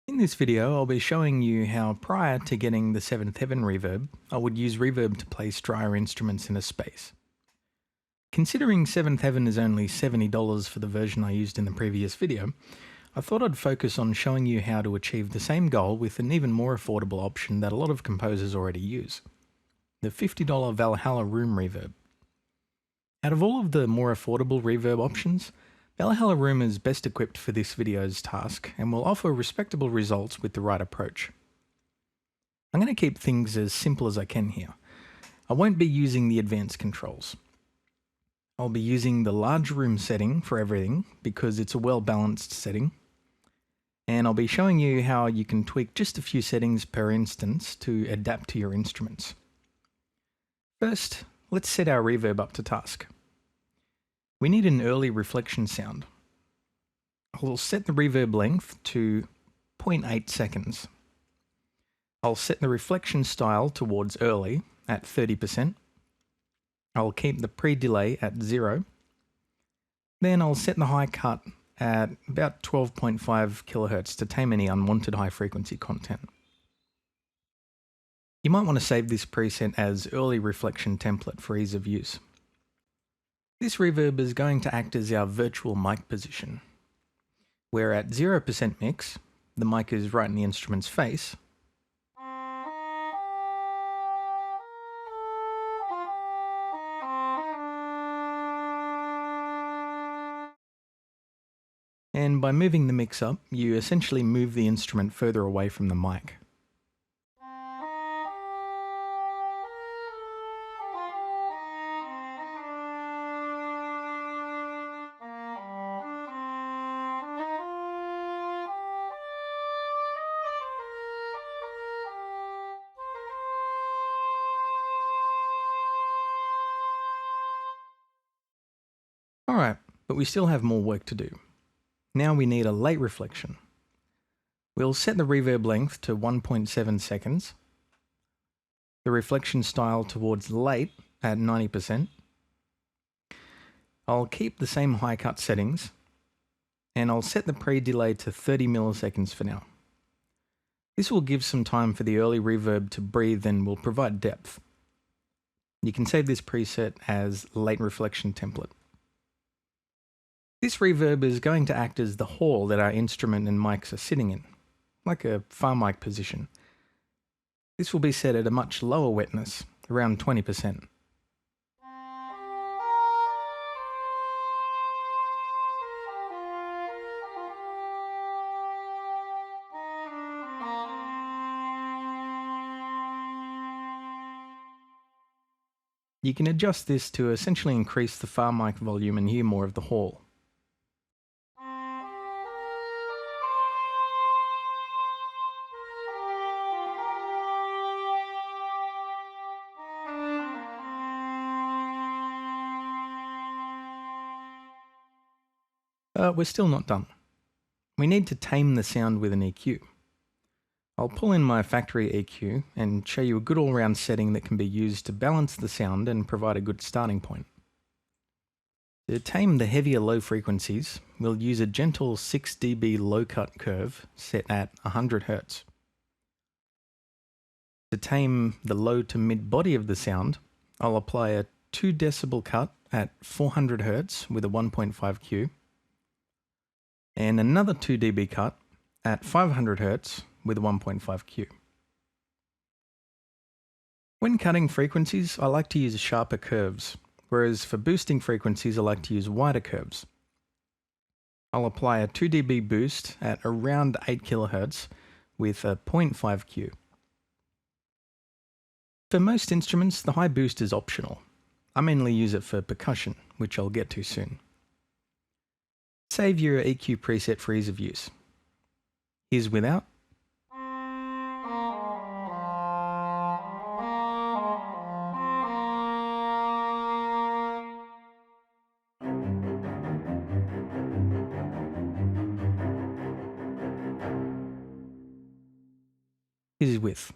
In this video, I'll be showing you how prior to getting the 7th Heaven reverb, I would use Reverb to place drier instruments in a space. Considering 7th Heaven is only $70 for the version I used in the previous video, I thought I'd focus on showing you how to achieve the same goal with an even more affordable option that a lot of composers already use, the $50 Valhalla Room Reverb. Out of all of the more affordable reverb options, Valhalla Room is best equipped for this video's task and will offer respectable results with the right approach. I'm going to keep things as simple as I can here. I won't be using the advanced controls. I'll be using the large room setting for everything because it's a well-balanced setting, and I'll be showing you how you can tweak just a few settings per instance to adapt to your instruments. First, let's set our reverb up to task. We need an early reflection sound. I'll set the reverb length to 0.8 seconds. I'll set the reflection style towards early at 30%. I'll keep the pre-delay at 0. Then I'll set the high cut at about 12.5 kHz to tame any unwanted high frequency content. You might want to save this preset as early reflection template for ease of use. This reverb is going to act as our virtual mic position, where at 0% mix, the mic is right in the instrument's face, and by moving the mix up, you essentially move the instrument further away from the mic. Alright, but we still have more work to do. Now we need a late reflection. We'll set the reverb length to 1.7 seconds, the reflection style towards late at 90%. I'll keep the same high cut settings, and I'll set the pre-delay to 30 milliseconds for now. This will give some time for the early reverb to breathe and will provide depth. You can save this preset as late reflection template. This reverb is going to act as the hall that our instrument and mics are sitting in, like a farm mic position. This will be set at a much lower wetness, around 20%. You can adjust this to essentially increase the farm mic volume and hear more of the hall. We're still not done. We need to tame the sound with an EQ. I'll pull in my factory EQ and show you a good all-round setting that can be used to balance the sound and provide a good starting point. To tame the heavier low frequencies, we'll use a gentle 6 dB low cut curve set at 100 Hz. To tame the low to mid body of the sound, I'll apply a 2 decibel cut at 400 Hz with a 1.5 Q, and another 2 dB cut at 500 Hz with a 1.5 Q. When cutting frequencies, I like to use sharper curves, whereas for boosting frequencies I like to use wider curves. I'll apply a 2 dB boost at around 8 kHz with a 0.5 Q. For most instruments, the high boost is optional. I mainly use it for percussion, which I'll get to soon. Save your EQ preset for ease of use. Here's without. Here's with.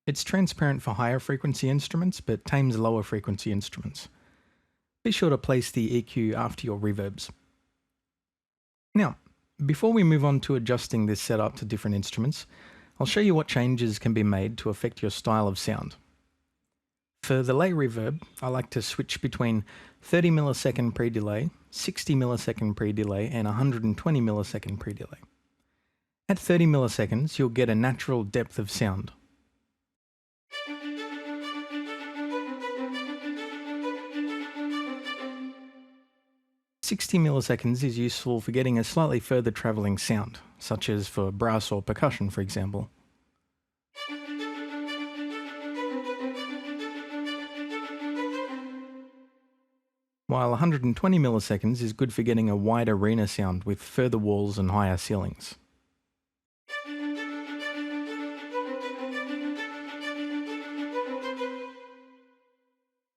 It's transparent for higher frequency instruments, but tames lower frequency instruments. Be sure to place the EQ after your reverbs. Now, before we move on to adjusting this setup to different instruments, I'll show you what changes can be made to affect your style of sound. For the lay reverb, I like to switch between 30 millisecond pre-delay, 60 millisecond pre-delay, and 120 millisecond pre-delay. At 30 milliseconds, you'll get a natural depth of sound. "60 milliseconds is useful for getting a slightly further travelling sound, such as for brass or percussion, for example. While 120 milliseconds is good for getting a wide arena sound with further walls and higher ceilings.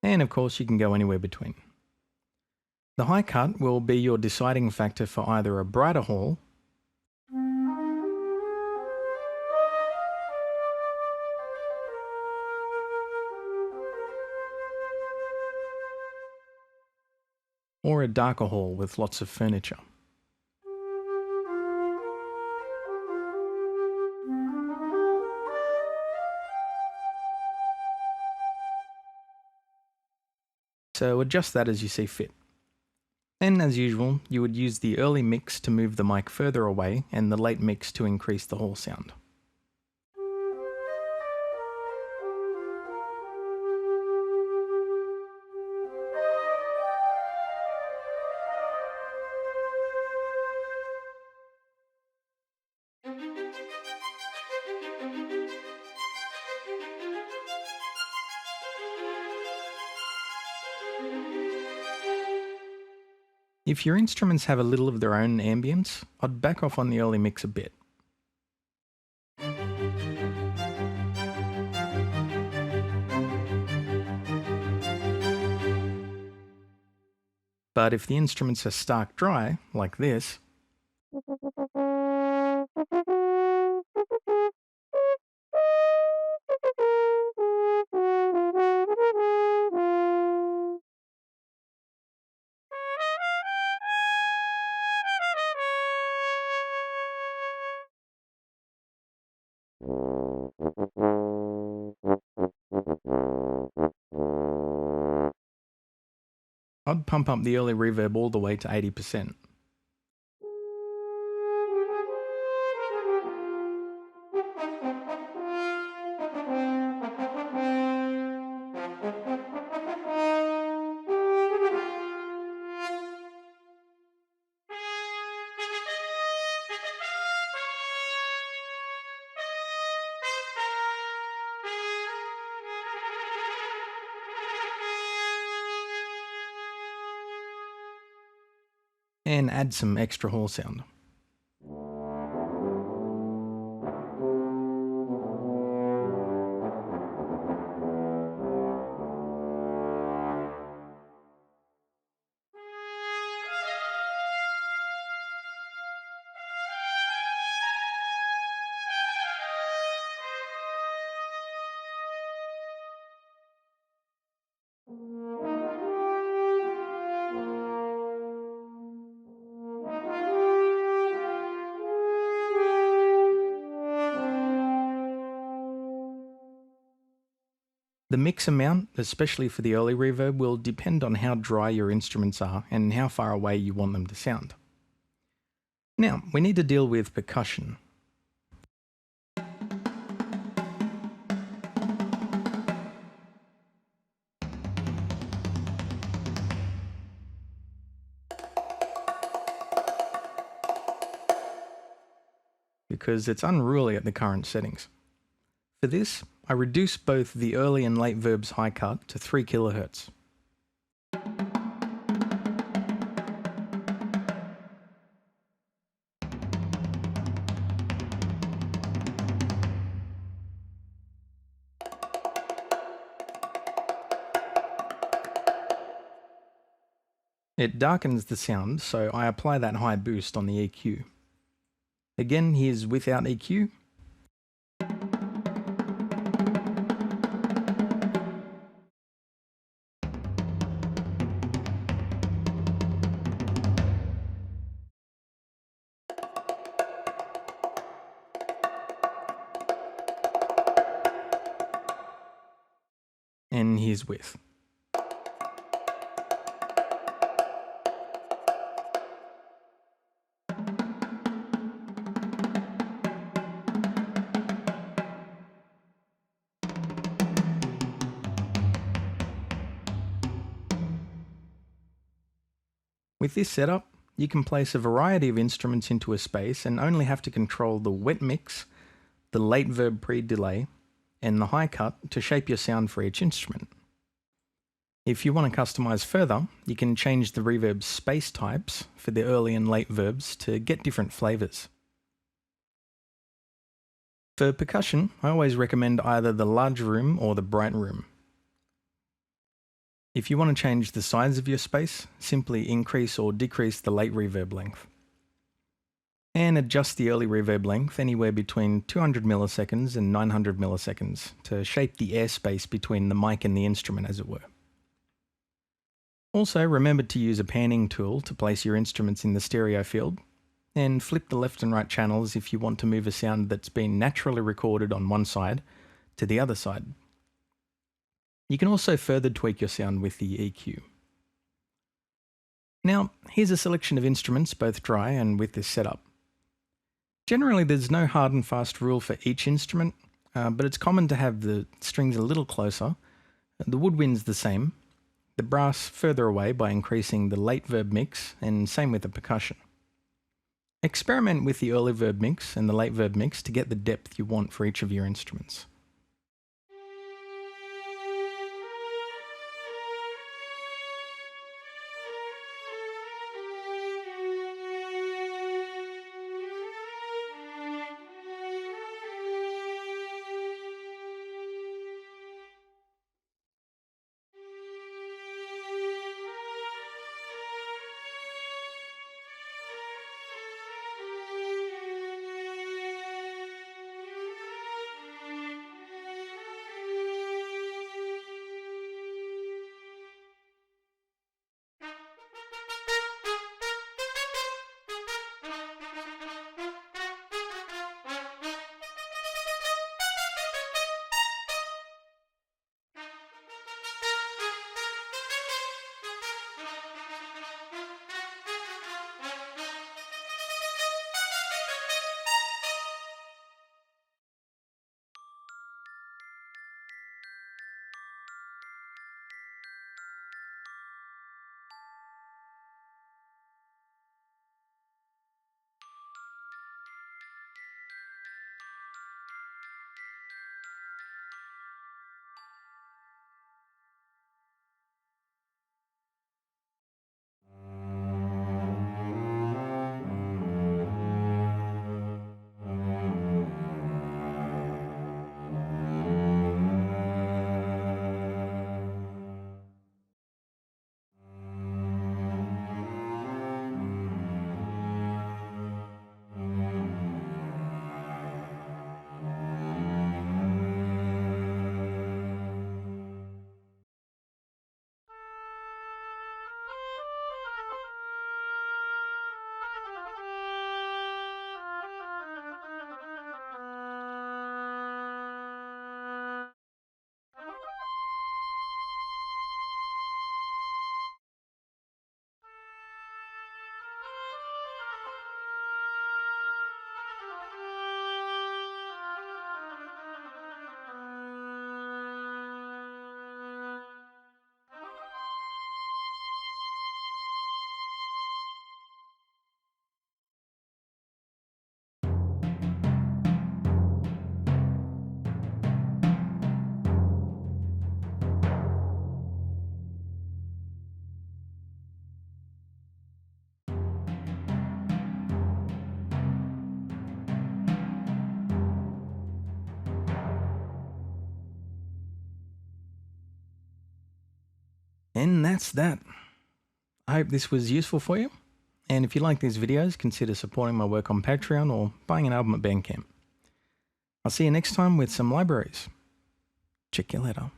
And of course you can go anywhere between. The high cut will be your deciding factor for either a brighter hall or a darker hall with lots of furniture. So adjust that as you see fit. And as usual, you would use the early mix to move the mic further away and the late mix to increase the hall sound. If your instruments have a little of their own ambience, I'd back off on the early mix a bit. But if the instruments are stark dry, like this, I'd pump up the early reverb all the way to 80%. And add some extra hall sound. The mix amount, especially for the early reverb, will depend on how dry your instruments are and how far away you want them to sound. Now, we need to deal with percussion. Because it's unruly at the current settings. For this, I reduce both the early and late verbs high cut to 3 kHz. It darkens the sound, so I apply that high boost on the EQ. Again, here's without EQ. and here's with. With this setup, you can place a variety of instruments into a space and only have to control the wet mix, the late verb pre-delay, and the high cut to shape your sound for each instrument. If you want to customize further, you can change the reverb space types for the early and late verbs to get different flavors. For percussion, I always recommend either the large room or the bright room. If you want to change the size of your space, simply increase or decrease the late reverb length. And adjust the early reverb length anywhere between 200 milliseconds and 900 milliseconds to shape the airspace between the mic and the instrument, as it were. Also, remember to use a panning tool to place your instruments in the stereo field, and flip the left and right channels if you want to move a sound that's been naturally recorded on one side to the other side. You can also further tweak your sound with the EQ. Now, here's a selection of instruments, both dry and with this setup. Generally, there's no hard and fast rule for each instrument, but it's common to have the strings a little closer, the woodwinds the same, the brass further away by increasing the late verb mix, and same with the percussion. Experiment with the early verb mix and the late verb mix to get the depth you want for each of your instruments. And that's that. I hope this was useful for you. And if you like these videos, consider supporting my work on Patreon or buying an album at Bandcamp. I'll see you next time with some libraries. Check you later.